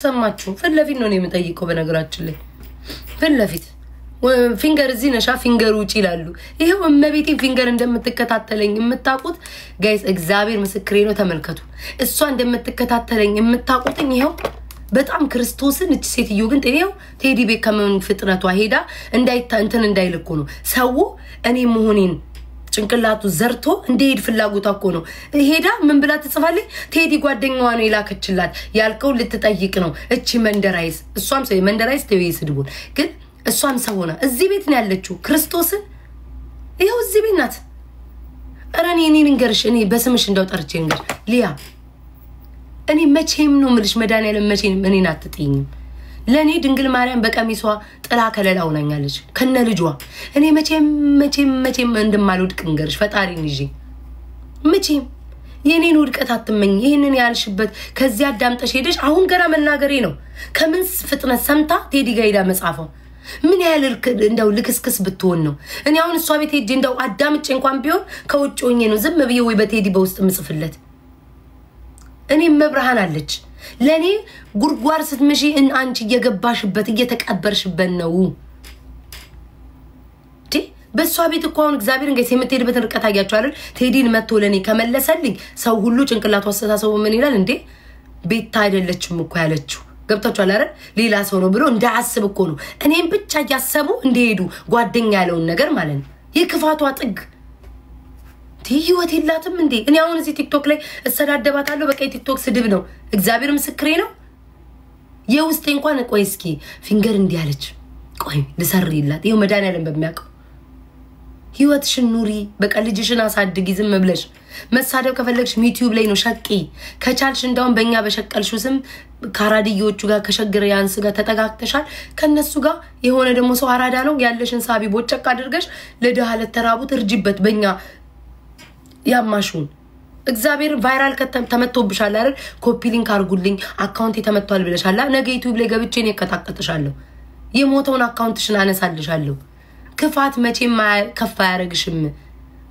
ሰማችሁ ፍለፊት ነው የምጠይቀው በነገራችን ላይ ፍለፊት ፊንገር እዚህ ነሻ ፊንገር ውጪ ይላሉ ይሄው እመቤቴ ፊንገር እንደምትከታተለኝ የምታቁት ጋይስ እግዚአብሔር ምስክሬ ነው ተመልከቱ እሷ እንደምትከታተለኝ የምታቁትኝ ይሄው በጣም ክርስቶስን እቺ ሴትዮ ግን ጤኔው ቴዲ ቤት ከመን ፍጥነቷ ሄዳ እንትን እንዳይልኩ ነው ሰው እኔ መሆኔን ጭንቅላቱ ዘርቶ እንደሄድ ፍላጎቷ እኮ ነው ሄዳ ምን ብላ ትጽፋለች ቴዲ ጓደኛዋ ነው ይላከችላት ያልከው ልትጠይቅ ነው እቺ መንደራይስ እሷም ሰው መንደራይስ ተይስ ድቡን ግን እሷም ሰውና እዚህ ቤት ነው ያለችው ክርስቶስን ይሄው እዚህ ቤት ናት አረኔ እኔ ንገርሽ እኔ በስምሽ እንዳው ጠርቼ ንገር ሊያ እኔ መቼም ነው ምልሽ መዳንያለም መቼም እኔ ናትጥይኝ ለኔ ድንግል ማርያም በቀሚሷ ጥላ ከለላው ነኛለች ከነ ልጇ እኔ መቼም እንደማልወድቅ ንገርሽ ፈጣሪን ይዤ መቼም የኔን ውድቀት አትመኝ ይሄንን ያልሽበት ከዚህ አዳምጠሽ ሄደሽ አሁን ገና መናገሬ ነው ከምን ፍጥነት ሰምታ ቴዲ ጋይዳ መጻፈው ምን ያህል እንደው ልክስክስ ብትሆን ነው እኔ አሁን እሷ ቤት ሄጄ እንደው አዳምጬ እንኳን ቢሆን ከውጭ ሆኜ ነው ዝም ብዬ ወይ በቴዲ በውስጥ ምጽፍለት እኔ መብርሃን አለች ለኔ ጉርጓር ስትመሺ አንቺ እየገባሽበት እየተቀበርሽበት ነው ዲ በሷ ቤት እኮ አሁን እግዚአብሔር እንገስ የምትሄድበት ርቀት አያችሁ አይደል ቴዲን መጥቶ ለኔ ከመለሰልኝ ሰው ሁሉ ጭንቅላቱ አስተሳሰቡ ምን ይላል እንዴ ቤት አይደለችም እኮ ያለችው ገብታችኋል አይደል ሌላ ሰው ነው ብሎ እንዳያስብ እኮ ነው እኔም ብቻ ያያሰቡ እንደሄዱ ጓደኛ ያለውን ነገር ማለት ነው የክፋቷ ጥግ ህይወት የላትም እንዴ እኔ አሁን እዚህ ቲክቶክ ላይ እሰዳደባታለሁ በቃ ቲክቶክ ስድብ ነው እግዚአብሔር ምስክሬ ነው የውስጤ እንኳን ቆይ እስኪ ፊንገር እንዲያለች ቆይ ልሰርይላት ይሄው መዳንያለም በሚያቀው ህይወትሽን ኑሪ በቃ ልጅሽን አሳድጊ ዝም ብለሽ መሳደብ ከፈለግሽ ዩቲዩብ ላይ ነው ሸቂ ከቻልሽ እንዳውን በእኛ በሸቀልሽው ስም ካራዲዮቹ ጋር ከሸግረ ያንስ ጋር ተጠጋግተሻል ከነሱ ጋር የሆነ ደግሞ ሰው አራዳ ነው ያለሽን ሳቢ ቦጨቅ አድርገሽ ለደሃ ለተራቡት እርጅበት በእኛ ያማሹን እግዚአብሔር ቫይራል ተመቶብሻል አይደል ኮፒ ሊንክ አርጉልኝ አካውንት ተመቷል ብለሻላ ነገ ዩቲዩብ ላይ ገብቼ ነው ከተቀጣጣሻለሁ የሞተውን አካውንትሽን አነሳልሻለሁ ክፋት መቼም ከፋ ያረግሽም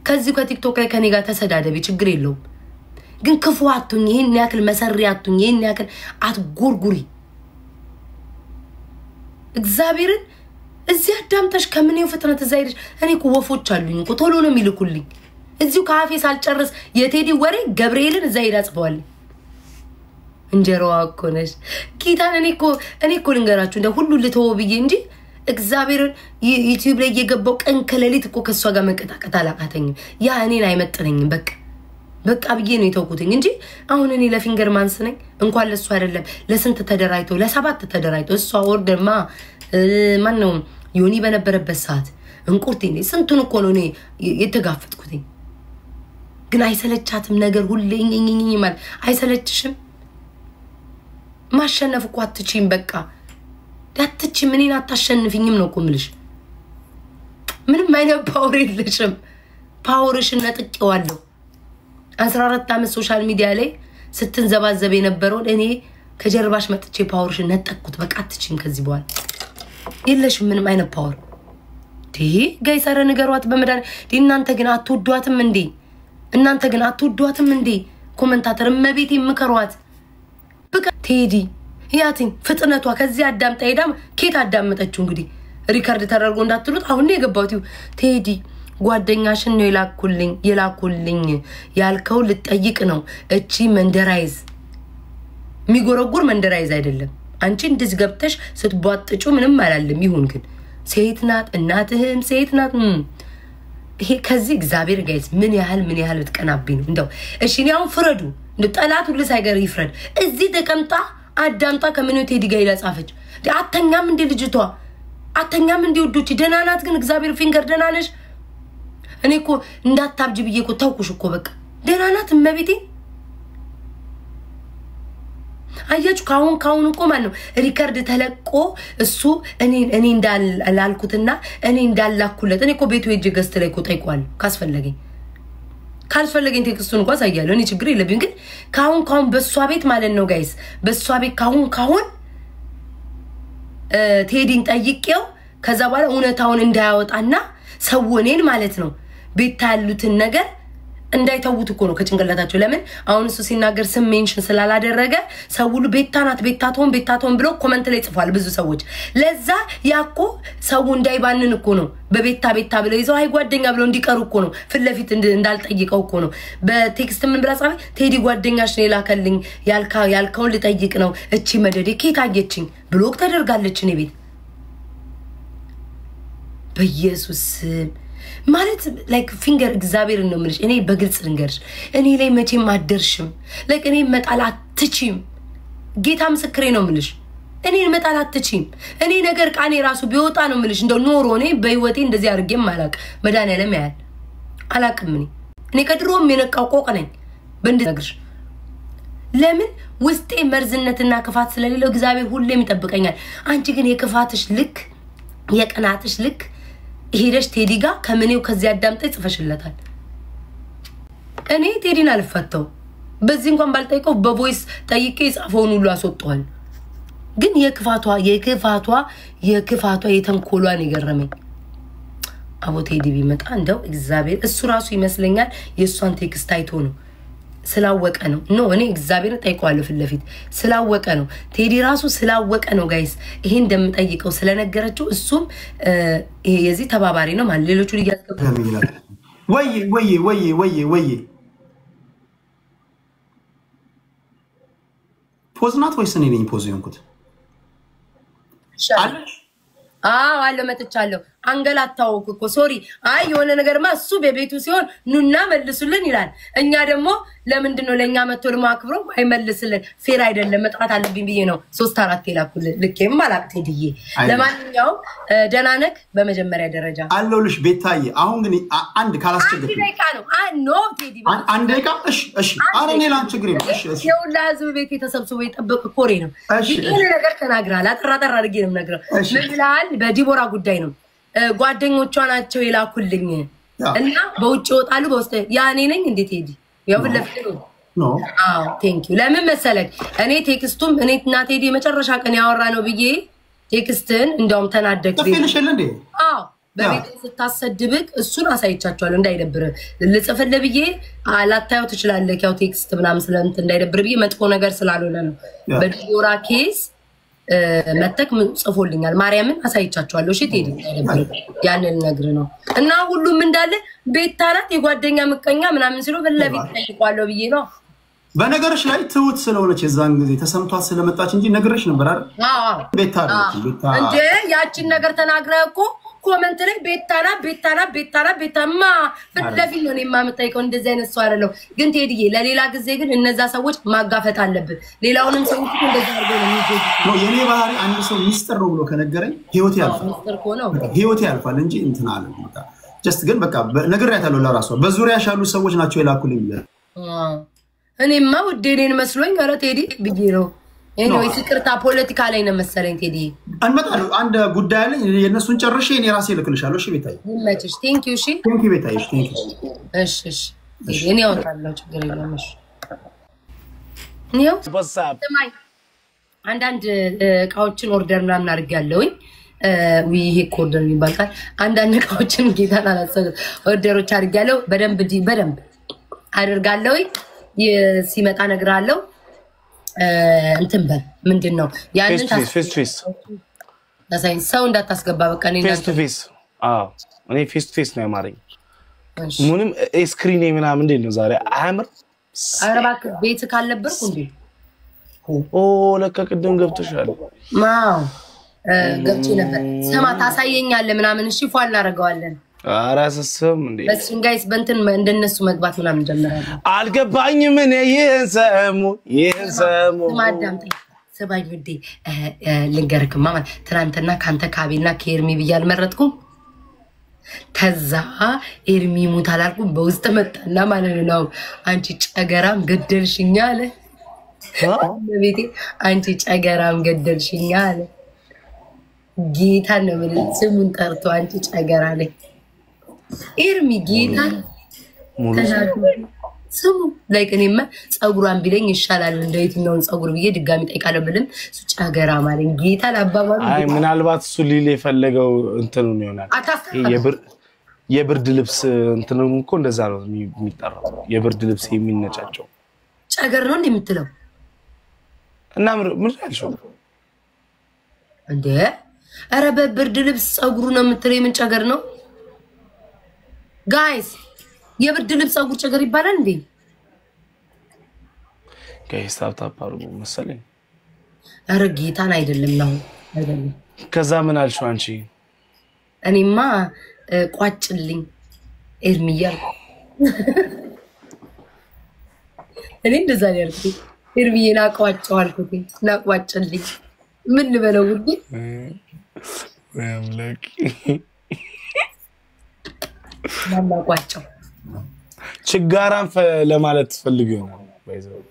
ከዚህ ከቲክቶክ ላይ ከኔ ጋር ተሰዳደቢ ችግር የለውም ግን ክፉ አትሁኝ ይሄን ያክል መሰሪ አትሁኝ ይሄን ያክል አትጎርጉሪ እግዚአብሔርን እዚህ አዳምጠሽ ከምኔው ፍጥነት እዛ ሄደሽ እኔ እኮ ወፎች አሉኝ እኮ ቶሎ ነው የሚልኩልኝ እዚሁ ካፌ ሳልጨርስ የቴዲ ወሬ ገብርኤልን እዛ ሄዳ ጽፈዋል እንጀራው አቆነሽ ኪታን እኔ እኮ ልንገራችሁ እንደ ሁሉ ልተወው ብዬ እንጂ እግዚአብሔር ዩቲዩብ ላይ የገባው ቀን ከሌሊት እኮ ከሷ ጋር መቀጣቀጥ አላቃተኝ ያ እኔን አይመጥነኝም በቃ ብዬ ነው የተውኩትኝ እንጂ አሁን እኔ ለፊንገር ማንስ ነኝ እንኳን ለሱ አይደለም ለስንት ተደራይቶ ለሰባት ተደራይቶ እሷ ኦርደርማ ማን ነው ዮኒ በነበረበት ሰዓት እንቁርቴ ነኝ ስንቱን እኮ ነው እኔ የተጋፈጥኩትኝ ግን አይሰለቻትም ነገር ሁሌ እኝኝኝ ማለት አይሰለችሽም ማሸነፍ እኮ አትችይም በቃ ዳትቺ ምንና አታሸንፊኝም ነው ቆምልሽ ምንም አይነት ፓወር የለሽም ፓወርሽን ነጥቄዋለሁ 14 አመት ሶሻል ሚዲያ ላይ ስትንዘባዘብ የነበረው እኔ ከጀርባሽ መጥቼ ፓወርሽን ነጠቅኩት በቃ አትችይም ከዚህ በኋላ የለሽም ምንም አይነት ፓወር ዲ ጋይሳረ ነገሯት በመዳን እናንተ ግን አትወዷትም እንዴ ኮሜንታተር መቤቴ ምከሯት በቃ ቴዲ ያቲን ፍጥነቷ ከዚህ አዳምጣ ሄዳም ኬት አዳመጠችው እንግዲህ ሪከርድ ተደርጎ እንዳትሉት አሁን የገባው ቴዲ ጓደኛሽን ነው የላኩልኝ ያልከው ልጠይቅ ነው እቺ መንደራይዝ ሚጎረጉር መንደራይዝ አይደለም አንቺ እንደዚህ ገብተሽ ስትቧጥጩ ምንም አላለም ይሁን ግን ሴት ናት እናትህም ሴት ናት ይሄ ከዚህ እግዚአብሔር ጋይስ ምን ያህል ልትቀናብኝ ነው እንደው እሺ ነው አሁን ፍረዱ እንደ ጠላት ሁሉ ሳይገር ይፍረድ እዚህ ተቀምጣ አዳምጣ ከምን ቴዲ ጋር ይላጻፈች አተኛም እንደ ልጅቷ አተኛም እንደ ወዶች ደናናት ግን እግዚአብሔር ፊንገር ደናነሽ እኔ እኮ እንዳታብጅ ብዬ እኮ ታውቁሽ እኮ በቃ ደናናት መቤቴ አያችሁ ካሁን እኮ ማለት ነው ሪከርድ ተለቆ እሱ እኔ እንዳላልኩትና እኔ እንዳላኩለት እኔ እኮ ቤቱ ሄጄ ገስት ላይ እኮ ጠይቋል ካልፈለገኝ ቴክስቱን እንኳን ሳይያለው እኔ ችግር የለብኝ ግን ካሁን በሷ ቤት ማለት ነው ጋይስ በሷ ቤት ካሁን ቴዲን ጠይቄው ከዛ በኋላ እውነታውን እንዳያወጣና ሰው እኔን ማለት ነው ቤት ያሉትን ነገር እንዳይተውት እኮ ነው ከጭንቅላታቸው ለምን አሁን እሱ ሲናገር ስም ሜንሽን ስላላደረገ ሰው ሁሉ ቤታናት ቤታቶን ብሎ ኮሜንት ላይ ጽፏል ብዙ ሰዎች ለዛ ያኮ ሰው እንዳይባንን እኮ ነው በቤታ ብለው ይዘው አይ ጓደኛ ብለው እንዲቀሩ እኮ ነው ፍለፊት እንዳልጠይቀው እኮ ነው በቴክስት ምን ብላ ጻፈ ቴዲ ጓደኛሽ ነው የላከልኝ ያልካውን ልጠይቅ ነው እቺ መደዴ ኬት አየችኝ ብሎክ ተደርጋለች እኔ ቤት በኢየሱስ ማለት ላይክ ፊንገር እግዚአብሔር ነው ምልሽ እኔ በግልጽ ልንገርሽ እኔ ላይ መቼም አደርሽም ላይክ እኔ መጣላትቺም ጌታ ምስክሬ ነው ምልሽ እኔ መጣላትቺም እኔ ነገር ቃኔ ራሱ ቢወጣ ነው ምልሽ እንደው ኖሮ እኔ በህይወቴ እንደዚህ አድርጌም ማላቅ መዳንያለም ያያል አላቅም እኔ ከድሮም የነቃው ቆቅ ነኝ በእንደነግርሽ ለምን ውስጤ መርዝነትና ክፋት ስለሌለው እግዚአብሔር ሁሌም ይጠብቀኛል አንቺ ግን የክፋትሽ ልክ የቀናትሽ ልክ ሄደሽ ቴዲ ጋር ከመኔው ከዚህ አዳምጠይ ጽፈሽለታል እኔ ቴዲን አልፈተው በዚህ እንኳን ባልጠይቀው በቮይስ ጠይቄ ጻፈውን ሁሉ አስወጣዋል ግን የክፋቷ የተንኮሏን ይገረመኝ አቦ ቴዲ ቢመጣ እንደው እግዚአብሔር እሱ ራሱ ይመስለኛል የሷን ቴክስት አይቶ ነው ስላወቀ ነው ኖ እኔ እግዚአብሔር ጠይቀዋለሁ ፍለፊት ስላወቀ ነው ቴዲ ራሱ ስላወቀ ነው ጋይስ ይሄ እንደምጠይቀው ስለነገረችው እሱም የዚህ ተባባሪ ነው ማለት ሌሎቹ ሊያስቀበል ወይ ፖዝናት ወይስ እኔ ነኝ ፖዝ የሆንኩት አለ መጥቻለሁ አንገላታው እኮ ሶሪ አይ የሆነ ነገርማ እሱ በቤቱ ሲሆን ኑና መልሱልን ይላል እኛ ደግሞ ለምንድነው ለኛ መጥቶ ለማክብሮ አይመልስልን ፌር አይደለም መጥራት አለብኝ ብዬ ነው 3-4 ይላኩል ልኬም አላቅቴ ድዬ ለማንኛውም ደናነክ በመጀመሪያ ደረጃ አለውልሽ ቤታዬ አሁን ግን አንድ ካላስቸገረ ደቂቃ ነው ኖ ቴዲ አንድ ደቂቃ እሺ አረኔ ላን ችግር ነው እሺ የሁላ ህዝብ ቤት የተሰብስበው የጠበቀ ኮሬ ነው ይሄ ነገር ተናግራላ አጠራጠራ አድርጌ ነው ነግረው ምን ይላል በዲቦራ ጉዳይ ነው ጓደኞቿ ናቸው ይላኩልኝ እና በውጭ ወጣሉ በውስጥ ያኔ ነኝ እንዴት ሄዲ ያው ፍለፍሉ ኖ ቴንክ ዩ ለምን መሰለኝ እኔ ቴክስቱም እኔ እና ቴዲ መጨረሻ ቀን ያወራ ነው ብዬ ቴክስትን እንደውም ተናደክ ተፈልሽል እንዴ በቤት ስታሰድብክ እሱን አሳይቻቸዋለሁ እንዳይደብር ልጽፍልህ ብዬ አላታዩ ትችላለህ ያው ቴክስት ምናምን ስለምት እንዳይደብር ብዬ መጥፎ ነገር ስላልሆነ ነው በዲቦራ ኬስ መተክ ጽፎልኛል ማርያምን አሳይቻቸዋለሁ እሺ ቴዲ ያንን ነገር ነው እና ሁሉም እንዳለ ቤታናት የጓደኛ ምቀኛ ምናምን ሲሉ በለቤት ጠይቋለሁ ብዬ ነው በነገርሽ ላይ ትውት ስለሆነች የዛን ጊዜ ተሰምቷት ስለመጣች እንጂ ነገርሽ ነበር አይደል ቤታ እንዴ ያቺን ነገር ተናግረህ እኮ ኮሜንት ላይ ቤታማ በለፊት ነው የማመጣይቀው እንደዚህ አይነት ሰው አይደለም ግን ቴዲዬ ለሌላ ጊዜ ግን እነዛ ሰዎች ማጋፈጥ አለብን ሌላውንም ሰው እንደዛ አድርገው ነው የሚገኙ ነው የኔ ባህሪ አንድ ሰው ሚስጥር ነው ብሎ ከነገረኝ ህይወት ያልፋል ሚስጥር ኮነው ህይወት ያልፋል እንጂ እንትን አለ በቃ ጀስት ግን በቃ ነግሬያታለሁ ለራሷ በዙሪያሽ ያሉ ሰዎች ናቸው የላኩልኝ እኔማ ውዴኔን መስሎኝ ኧረ ቴዲ ብዬ ነው ኤኒዌይስ ይቅርታ ፖለቲካ ላይ ነው መሰለኝ ቴዲ አንመጣሉ አንድ ጉዳይ አለኝ የነሱን ጨርሼ እኔ ራሴ ልክልሻለሁ እሺ ቤታዬ ይመችሽ ቴንክ ዩ እሺ ቴንክ ዩ ቤታዬ ቴንክ ዩ እሺ እኔ አወጣለሁ ችግር የለም እሺ ኒው ሰማይ አንዳንድ እቃዎችን ኦርደር ምናምን አድርጌያለሁኝ ይሄ ኮርደር የሚባልታል አንዳንድ እቃዎችን ጌታን አላሰብ ኦርደሮች አድርጌያለሁ በደንብ አደርጋለሁኝ ሲመጣ እነግራለሁ እንትን በል ምንድነው ያንን ፌስ ለሳይንስ ሰው እንዳታስገባ በቃ እኔ እኔ ፌስ ነው ያማረኝ ምንም ስክሪን ምናምን እንዴ ነው ዛሬ አያምር አረባክ ቤት ካልነበርኩ እንዴ ለካ ቅድም ገብተሻል ማው ገብቼ ነበር ሰማ ታሳየኛለህ ምናምን እሺ ፏል እናደርገዋለን አራሰስም እንዴ በስን ጋይስ በእንትን እንደነሱ መግባት ምናምን ጀምራለሁ አልገባኝም ምን ይሄን ሰሙ ማዳምጠኝ ሰባይ ውዴ ልንገርክማ ማለት ትናንትና ካንተ ካቤና ከኤርሚ ብያል መረጥኩም ተዛ ኤርሚ ሙት አላልኩም በውስጥ መጣና ማለት ነው አንቺ ጨገራም ገደልሽኛ አለ በቤቴ አንቺ ጨገራም ገደልሽኛ አለ ጌታ ነው ምን ስሙን ጠርቶ አንቺ ጨገራ አለ ኤርሚ ጌታ ስሙ ላይክ እኔማ ጸጉሯን ቢለኝ ይሻላል እንደየትኛውን ጸጉር ብዬ ድጋሚ ጠይቃለሁ ብልም እሱ ጨገራ ማለት ጌታ ለአባባሉ አይ ምናልባት እሱ ሊል የፈለገው እንትኑ ነው ይሆናል የብርድ ልብስ እንትን እኮ እንደዛ ነው የሚጠራው የብርድ ልብስ የሚነጫቸው ጨገር ነው እንደምትለው እና ምን ያልሽው እንዴ አረ በብርድ ልብስ ጸጉሩ ነው የምትለው ምን ጨገር ነው ጋይስ የብርድ ልብስ ጸጉር ጨገር ይባላል እንዴ ጋይስ ታፓሩ መሰለኝ አረ ጌታን አይደለም ነው አይደለም ከዛ ምን አልሽው አንቺ እኔማ ቋጭልኝ ኤርሚያል እኔ እንደዛ ያልኩት ኤርሚዬን አቋጨው አልኩት ናቋጭልኝ ምን ልበለው ውዴ ወይምለኪ ማማቋጨው ችጋራን ለማለት ፈልገው ነው ባይዘው